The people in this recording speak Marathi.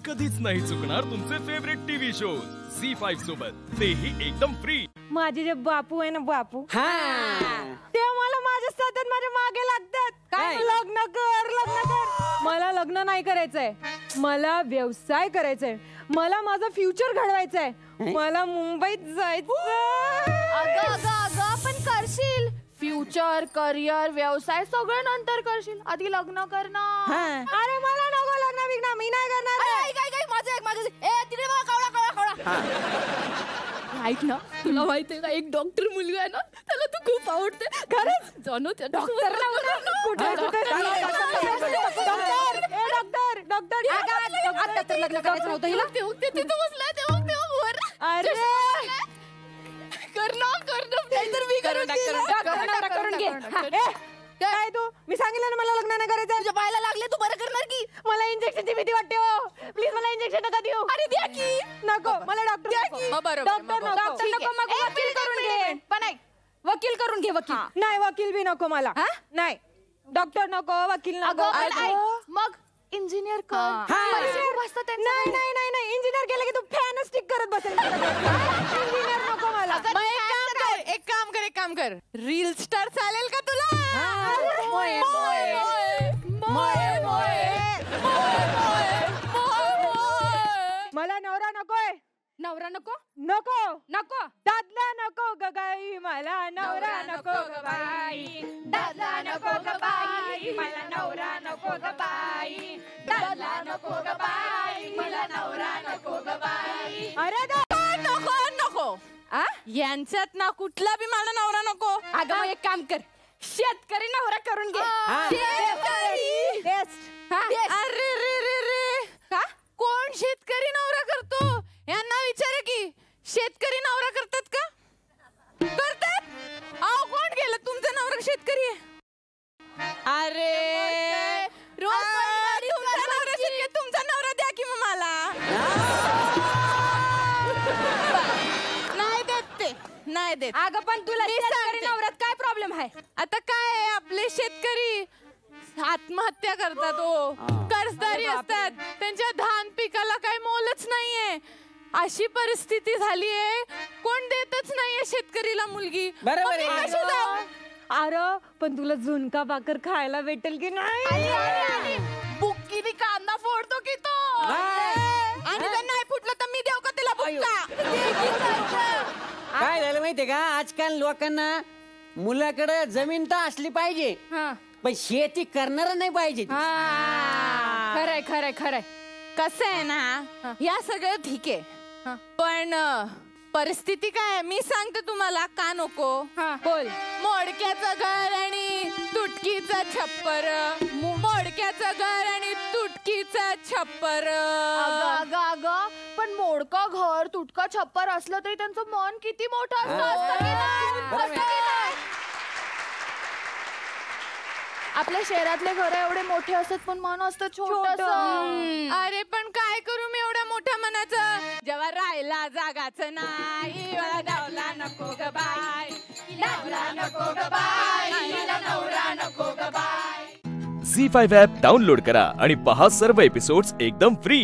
कधीच नाही चुकणार तुमचे फेवरेट टीव्ही शोज झी5 सोबत, तेही एकदम फ्री। माझे जे बापू आहे ना, बापू ते मला माझ्या सतत माझ्या मागे लागतात। काय लग्न कर लग्न कर, मला लग्न नाही करायचंय, मला व्यवसाय करायचंय, मला माझं फ्युचर घडवायचंय, मला मुंबईत जायचं। अगं अगं अगं पण करशील, फ्युचर करिअर व्यवसाय सगळं नंतर करशील, आधी लग्न कर ना। अरे मला नको लग्न बिग्न, मी नाही करणार। माझं ए तिकडे बघ, कावळा कावळा कावळा। ऐक ना, तुला माहितीये का एक डॉक्टर मुलगा आहे ना, त्याला तू खूप आवडते। खरंच जाणो त्या डॉक्टरला कुठे कुठे डॉक्टर डॉक्टर आता तर लग्न करायचं नव्हतं हिला। तिथं बसलाय तेव्हा वर। अरे कर ना नाहीतर मी करून घे। काय तू, मी सांगितलं ना मला लग्न नाही करायचं। तुझ्या पायाला लागले तू बरं करणार की? मला इंजेक्शनची भीती वाटते हो, प्लीज मला इंजेक्शन नका देऊ। अरे द्या की। नको मला डॉक्टर डॉक्टर नको, मग वकील करून घे। पण ऐक, वकील करून घे, वकील नाही, वकील बी नको मला। नाही डॉक्टर नको, वकील नको। मग इंजिनियर कर। नाही नाही नाही नाही, इंजिनियर केलं की तू फॅन स्टिक करत बसेल। इंजिनियर नको मला। एक काम कर, रील स्टार चालेल का तुला? मला नवरा नकोय। नवरा नको नको नको, दादला नको ग बाई, मला नवरा नको ग बाई, दादला नको ग बाई, मला नवरा नको ग बाई, दादला नको ग बाई, मला नवरा नको ग बाई। अरे नको यांच्यात ना कुठला बी मला नवरा नको। अगं मग एक काम कर, शेतकरी नवरा करून घे। अरे रे रे रे, का कोण शेतकरी नवरा करतो? यांना विचारा की शेतकरी नवरा करतात का? करतात? अहो कोण गेलं, तुमचा नवरा शेतकरी आहे? अरे रोज तुमचा नवरा द्या की मग मला। नाही देत। अगं पण तुला शेतकरी नवऱ्यात काय प्रॉब्लेम आहे? आता काय आहे, आपले शेतकरी आत्महत्या करतात, कर्जदारी असतात, त्यांच्या धान पिकाला काही मोलच नाहीये, अशी परिस्थिती झालीये, कोण देतच नाहीये शेतकरीला मुलगी। बरोबर। अरे पण तुला झुणका भाकर खायला भेटेल की नाही? बुक्कीने कांदा फोडतो की तो, आणि जर नाही फुटलं तर मी देऊ का तिला बुक्का? काय झालं माहितीये का, आजकाल लोकांना मुलाकडे जमीन तर असली पाहिजे, पण शेती करणार नाही पाहिजे। खरंय खरंय खरंय। कसं आहे ना, या सगळं ठीक आहे, पण परिस्थिती काय मी सांगते तुम्हाला, का नको? बोल। मोडक्याचं घर आणि तुटकीचं छप्पर, मोडक्याचं घर आणि तुटकीचं छप्पर। अगं अगं पण मोडका घर तुटका छप्पर असलं तरी त्यांचं मन किती मोठं असतं। आपल्या शहरातले घर एवढे मोठे असतात पण मन असतं छोटंसं। अरे पण काय करू मी एवढ्या मोठ्या मनाचं, जेव्हा राहिला जागाचं नाही, नवरा नको ग बाय, नवरा नको ग बाय, नवरा नको ग बाय। झी5 ॲप डाउनलोड करा आणि पहा सर्व एपिसोड्स एकदम फ्री।